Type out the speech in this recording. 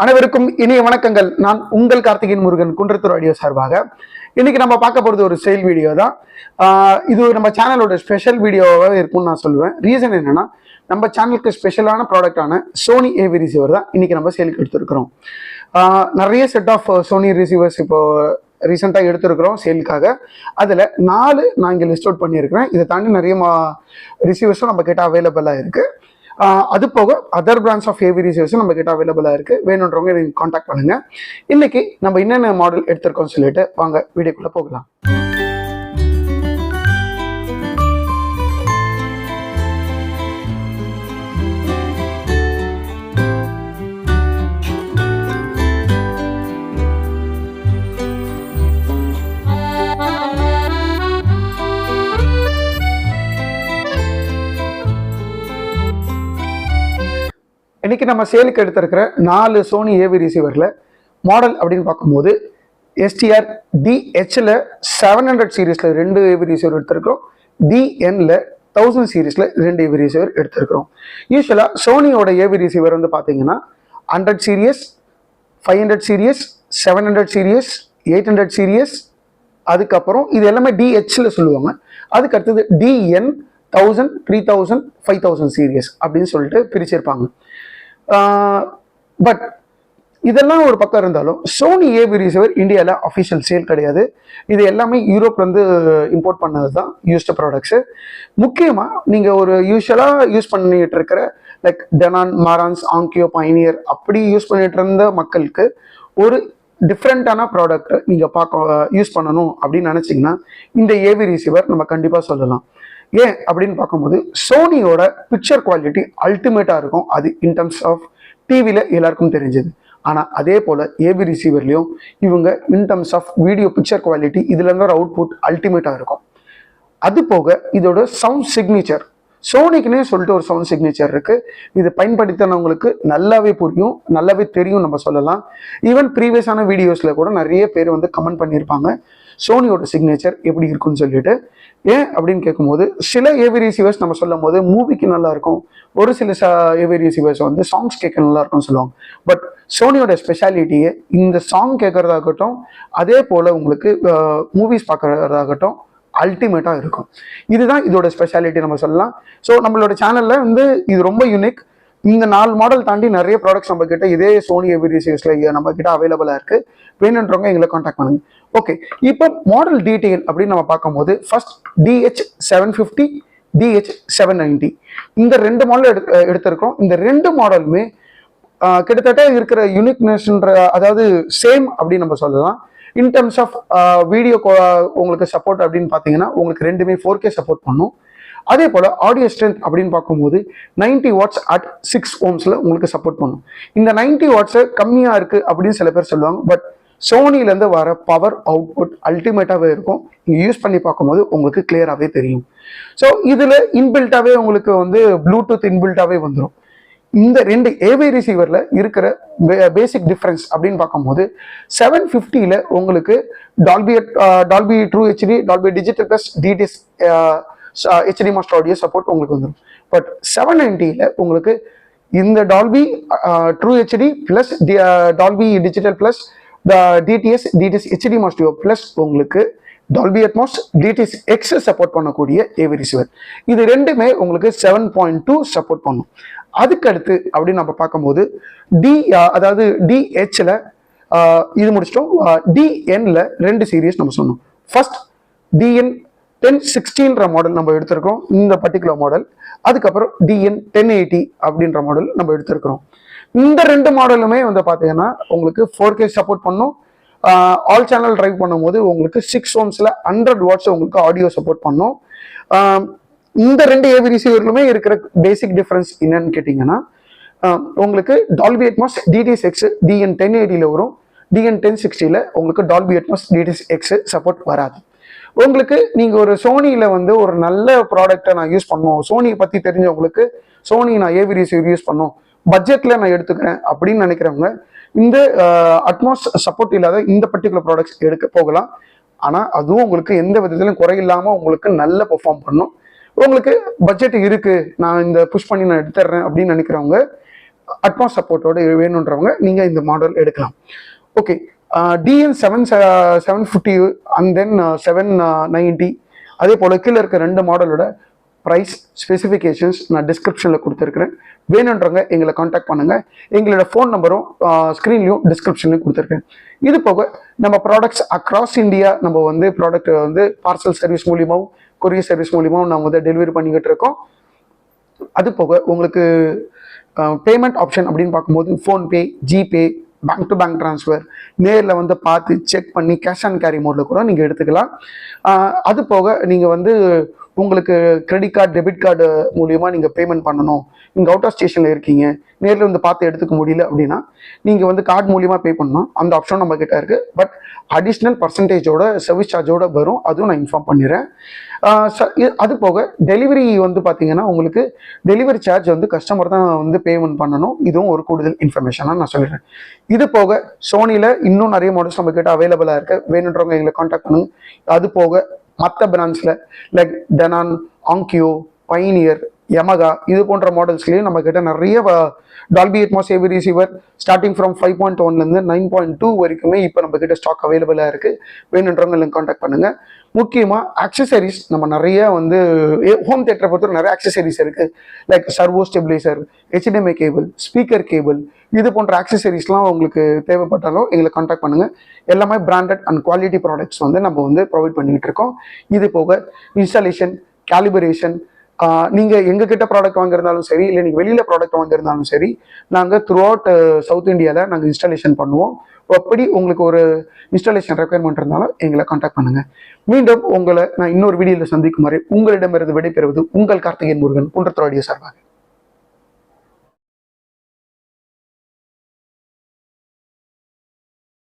அனைவருக்கும் இனிய வணக்கங்கள். நான் உங்கள் கார்த்திகேயன் முருகன், குன்றத்தூர் ஆடியோ சார்பாக. இன்னைக்கு நம்ம பார்க்க போறது ஒரு சேல் வீடியோ தான். இது நம்ம சேனலோட ஸ்பெஷல் வீடியோவாக இருக்கும்னு நான் சொல்லுவேன். ரீசன் என்னன்னா, நம்ம சேனலுக்கு ஸ்பெஷலான ப்ராடக்டான சோனி ஏவி ரிசீவர் தான் இன்னைக்கு நம்ம சேலுக்கு எடுத்துருக்கிறோம். நிறைய செட் ஆஃப் சோனி ரிசீவர்ஸ் இப்போ ரீசெண்டாக எடுத்துருக்கிறோம் சேலுக்காக. அதில் 4 நான் இங்கே லிஸ்ட் அவுட் பண்ணியிருக்கிறேன். இதை தாண்டி நிறைய ரிசீவர்ஸும் நம்ம கிட்ட அவைலபிளாக இருக்குது. அது போக அதர் பிராண்ட்ஸ் ஆஃப் ஏவி ரிசீவர்ஸும் நம்ம கிட்ட அவைலபிளாக இருக்குது. வேணுன்றவங்க நீங்கள் காண்டாக்ட் பண்ணுங்கள். இன்னைக்கு நம்ம என்னென்ன மாடல் எடுத்திருக்கோம் சொல்லிட்டு வாங்க வீடியோக்குள்ளே போகலாம். இன்னைக்கு நம்ம சேலுக்கு எடுத்திருக்கிற 4 சோனி ஏவி ரிசீவர்ல மாடல் அப்படின்னு பார்க்கும்போது STR DHல 700 சீரீஸ்ல 2 ஏவி ரிசீவர் எடுத்திருக்கிறோம். DNல 1000 சீரீஸ்ல 2 ஏவி ரிசீவர் எடுத்திருக்கிறோம். யூஸ்வலா சோனியோட ஏவி ரிசீவர் வந்து பார்த்தீங்கன்னா 100 சீரியஸ், 500 சீரியஸ், 700 சீரியஸ், 800 சீரியஸ், அதுக்கப்புறம் இது எல்லாமே DHல சொல்லுவாங்க. அதுக்கு அடுத்தது DN 1000, 3000, 5000 சீரியஸ் அப்படின்னு சொல்லிட்டு பிரிச்சிருப்பாங்க. பட் இதெல்லாம் ஒரு பக்கம் இருந்தாலும் சோனி ஏவி ரிசீவர் இந்தியாவில் அஃபிஷியல் சேல் கிடையாது. இது எல்லாமே யூரோப்லேருந்து இம்போர்ட் பண்ணது தான் யூஸ்டு ப்ராடக்ட்ஸு. முக்கியமாக நீங்கள் ஒரு யூஸ்வலாக யூஸ் பண்ணிட்டு இருக்கிற லைக் டெனான், மாரான்ஸ், ஆங்கியோ, பைனியர் அப்படி யூஸ் பண்ணிட்டு இருந்த மக்களுக்கு ஒரு டிஃப்ரெண்ட்டான ப்ராடக்ட் நீங்கள் யூஸ் பண்ணணும் அப்படின்னு நினச்சிங்கன்னா இந்த ஏவி ரிசீவர் நம்ம கண்டிப்பாக சொல்லலாம். ஏன் அப்படின்னு பார்க்கும்போது சோனியோட பிக்சர் குவாலிட்டி அல்டிமேட்டாக இருக்கும். அது இன் டர்ம்ஸ் ஆஃப் டிவியில் எல்லாருக்கும் தெரிஞ்சது. ஆனால் அதே போல் ஏவி ரிசீவர்லேயும் இவங்க in terms of video picture quality இதுல இருந்து ஒரு அவுட்புட் அல்டிமேட்டாக இருக்கும். அது போக இதோட சவுண்ட் சிக்னேச்சர், சோனிக்குன்னே சொல்லிட்டு ஒரு சவுண்ட் சிக்னேச்சர் இருக்குது. இது பயன்படுத்தினவங்களுக்கு நல்லாவே புரியும், நல்லாவே தெரியும் நம்ம சொல்லலாம். ஈவன் ப்ரீவியஸான வீடியோஸில் கூட நிறைய பேர் வந்து கமெண்ட் பண்ணியிருப்பாங்க சோனியோட சிக்னேச்சர் எப்படி இருக்குன்னு சொல்லிட்டு. ஏன் அப்படின்னு கேட்கும்போது சில ஏவி ரிசீவர்ஸ் நம்ம சொல்லும் போது மூவிக்கு நல்லா இருக்கும், ஒரு சில ஏவி ரிசீவர்ஸ் வந்து சாங்ஸ் கேட்க நல்லா இருக்கும்னு சொல்லுவாங்க. பட் சோனியோட ஸ்பெஷாலிட்டியே இந்த சாங் கேட்கறதாகட்டும், அதே போல் உங்களுக்கு மூவிஸ் பார்க்கறதாகட்டும் அல்டிமேட்டாக இருக்கும். இதுதான் இதோட ஸ்பெஷாலிட்டி நம்ம சொல்லலாம். ஸோ நம்மளோட சேனலில் வந்து இது ரொம்ப யூனிக். இந்த 4 மாடல் தாண்டி நிறைய ப்ராடக்ட்ஸ் நம்ம கிட்ட இதே சோனி ஏவி ரிசீவர்ஸ்ல நம்ம கிட்ட அவைலபிளாக இருக்கு. வேணுன்றவங்க எங்களை காண்டாக்ட் பண்ணுங்க. ஓகே, இப்போ மாடல் டீட்டெயில் அப்படின்னு நம்ம பார்க்கும்போது ஃபர்ஸ்ட் DH750, DH790 இந்த 2 மாடல் எடுத்திருக்கோம். இந்த 2 மாடலுமே கிட்டத்தட்ட இருக்கிற யூனிக்னஸ்ன்ற அதாவது சேம் அப்படின்னு நம்ம சொல்லலாம். இன் டர்ம்ஸ் ஆஃப் வீடியோ உங்களுக்கு சப்போர்ட் அப்படின்னு பார்த்தீங்கன்னா உங்களுக்கு ரெண்டுமே 4K சப்போர்ட் பண்ணும். அதே போல் ஆடியோ ஸ்ட்ரென்த் அப்படின்னு பார்க்கும்போது 90 வாட்ஸ் அட் 6 ohmsல உங்களுக்கு சப்போர்ட் பண்ணும். இந்த 90 வாட்ஸு கம்மியாக இருக்குது அப்படின்னு சில பேர் சொல்லுவாங்க. பட் சோனிலேருந்து வர பவர் அவுட்புட் அல்டிமேட்டாகவே இருக்கும். நீங்கள் யூஸ் பண்ணி பார்க்கும்போது உங்களுக்கு கிளியராகவே தெரியும். ஸோ இதில் இன்பில்ட்டாகவே உங்களுக்கு வந்து ப்ளூடூத் இன்பில்ட்டாகவே வந்துடும். இந்த 2 ஏவி ரிசீவரில் இருக்கிற பேசிக் டிஃப்ரென்ஸ் அப்படின்னு பார்க்கும்போது 750ல உங்களுக்கு Dolby true HD, Dolby digital plus DTS HD master audio support உங்களுக்கு வந்துடும். பட் 790ல உங்களுக்கு இந்த Dolby true HD plus Dolby digital plus DTS HD master plus உங்களுக்கு Dolby Atmos DTS X support பண்ணக்கூடிய ஏவி ரிசீவர். இது ரெண்டுமே உங்களுக்கு 7.2 சப்போர்ட் பண்ணும். அதுக்கடுத்து அப்படின்னு நம்ம பார்க்கும்போது அதாவது DHல இது முடிச்சிட்டோம். DNல 2 சீரீஸ் நம்ம சொன்னோம். ஃபர்ஸ்ட் DN 1016 மாடல் நம்ம எடுத்திருக்கிறோம், இந்த பர்டிகுலர் மாடல். அதுக்கப்புறம் DN 1080 அப்படின்ற மாடல் நம்ம எடுத்திருக்கிறோம். இந்த 2 மாடலுமே வந்து பார்த்தீங்கன்னா உங்களுக்கு 4K சப்போர்ட் பண்ணும். ஆல் சேனல் டிரைவ் பண்ணும்போது உங்களுக்கு 6 ohmsல 100 வாட்ஸ் உங்களுக்கு ஆடியோ சப்போர்ட் பண்ணும். இந்த 2 ஏவி ரிசீவர்களுமே இருக்கிற பேசிக் டிஃபரன்ஸ் என்னன்னு கேட்டிங்கன்னா உங்களுக்கு Dolby Atmos DTS X DN 1080ல வரும். DN 1060ல உங்களுக்கு Dolby Atmos DTS X support வராது. உங்களுக்கு நீங்கள் ஒரு சோனியில் வந்து ஒரு நல்ல ப்ராடக்டை நான் யூஸ் பண்ணணும், சோனியை பற்றி தெரிஞ்சவங்களுக்கு சோனி நான் ஏவி ரிசீவர் யூஸ் பண்ணணும், பட்ஜெட்டில் நான் எடுத்துக்கிறேன் அப்படின்னு நினைக்கிறவங்க இந்த அட்மாஸ் சப்போர்ட் இல்லாத இந்த பர்டிகுலர் ப்ராடக்ட்ஸ் எடுக்க போகலாம். ஆனால் அதுவும் உங்களுக்கு எந்த விதத்திலும் குறையில்லாமல் உங்களுக்கு நல்ல பெர்ஃபார்ம் பண்ணும். உங்களுக்கு பட்ஜெட் இருக்குது, நான் இந்த புஷ் பண்ணி நான் எடுத்துடுறேன் அப்படின்னு நினைக்கிறவங்க அட்மாஸ் சப்போர்ட்டோட வேணுன்றவங்க நீங்கள் இந்த மாடல் எடுக்கலாம். ஓகே, DN750 அண்ட் தென் 790, அதே போல் கீழே இருக்க 2 மாடலோட ப்ரைஸ் ஸ்பெசிஃபிகேஷன்ஸ் நான் டிஸ்கிரிப்ஷனில் கொடுத்துருக்குறேன். வேணுன்றவங்க எங்களை காண்டாக்ட் பண்ணுங்கள். எங்களோட ஃபோன் நம்பரும் ஸ்க்ரீன்லையும் டிஸ்கிரிப்ஷன்லையும் கொடுத்துருக்கேன். இது போக நம்ம ப்ராடக்ட்ஸ் அக்ராஸ் இந்தியா நம்ம வந்து ப்ராடக்ட் வந்து பார்சல் சர்வீஸ் மூலியமாகவும் கொரியர் சர்வீஸ் மூலியமாகவும் நம்ம வந்து டெலிவரி பண்ணிக்கிட்டு இருக்கோம். அது போக உங்களுக்கு பேமெண்ட் ஆப்ஷன் அப்படின்னு பார்க்கும்போது PhonePe, GPay, bank to bank transfer, நேரில் வந்து பார்த்து செக் பண்ணி கேஷ் ஆன் கேரி மோடில் கூட நீங்கள் எடுத்துக்கலாம். அது போக நீங்கள் வந்து உங்களுக்கு கிரெடிட் கார்டு, டெபிட் கார்டு மூலியமாக நீங்கள் பேமெண்ட் பண்ணணும், நீங்கள் அவுட் ஆஃப் ஸ்டேஷனில் இருக்கீங்க, நேரில் வந்து பார்த்து எடுத்துக்க முடியல அப்படின்னா நீங்கள் வந்து கார்டு மூலியமாக பே பண்ணணும். அந்த ஆப்ஷன் நம்ம கிட்ட இருக்குது. பட் அடிஷ்னல் பர்சன்டேஜோட சர்வீஸ் சார்ஜோட வரும், அதுவும் நான் இன்ஃபார்ம் பண்ணிடுறேன். அது போக டெலிவரி வந்து பார்த்தீங்கன்னா உங்களுக்கு டெலிவரி சார்ஜ் வந்து கஸ்டமர் தான் வந்து பேமெண்ட் பண்ணணும். இதுவும் ஒரு கூடுதல் இன்ஃபர்மேஷனாக நான் சொல்லிடுறேன். இது போக சோனியில் இன்னும் நிறைய மாடல்ஸ் நம்ம கிட்ட அவைலபிளாக இருக்குது. வேணுன்றவங்க எங்களை காண்டாக்ட் பண்ணுங்க. அது போக மற்ற பிராண்ட்ஸில் like Denon, Onkyo, Pioneer, Yamaha இது போன்ற மாடல்ஸ்லேயும் நம்ம கிட்ட நிறைய Dolby Atmos AV receiver starting from 5.1லேருந்து 9.2 வரைக்குமே இப்போ நம்ம கிட்ட ஸ்டாக் அவைலபிளாக இருக்குது. வேணுன்றவங்க எல்லாம் காண்டாக்ட் பண்ணுங்கள். முக்கியமாக ஆக்சசரிஸ் நம்ம நிறைய வந்து ஹோம் தியேட்டரை பொறுத்தவரை நிறைய ஆக்சசரிஸ் இருக்குது. Like servo stabiliser, HDMI cable, speaker cable, இது போன்ற ஆக்சசரிஸ்லாம் உங்களுக்கு தேவைப்பட்டாலும் எங்களை காண்டாக்ட் பண்ணுங்கள். எல்லாமே பிராண்டட் அண்ட் குவாலிட்டி ப்ராடக்ட்ஸ் வந்து நம்ம வந்து ப்ரொவைட் பண்ணிக்கிட்டு இருக்கோம். இது போக இன்ஸ்டாலேஷன், கேலிபரேஷன், நீங்கள் எங்ககிட்ட ப்ராடக்ட் வாங்கியிருந்தாலும் சரி, இல்லை நீங்கள் வெளியில் ப்ராடக்ட் வாங்கியிருந்தாலும் சரி, நாங்கள் த்ரூ அவுட் சவுத் இந்தியாவில் நாங்கள் இன்ஸ்டாலேஷன் பண்ணுவோம். அப்படி உங்களுக்கு ஒரு இன்ஸ்டாலேஷன் ரெக்குயர்மெண்ட் இருந்தாலும் எங்களை காண்டாக்ட் பண்ணுங்கள். மீண்டும் உங்களை நான் இன்னொரு வீடியோவில் சந்திக்கும் வரை உங்களிடமிருந்து விடைபெறுவது உங்கள் கார்த்திகேயன் முருகன், குன்றத்தூர் ஆடியோ சார்பாக.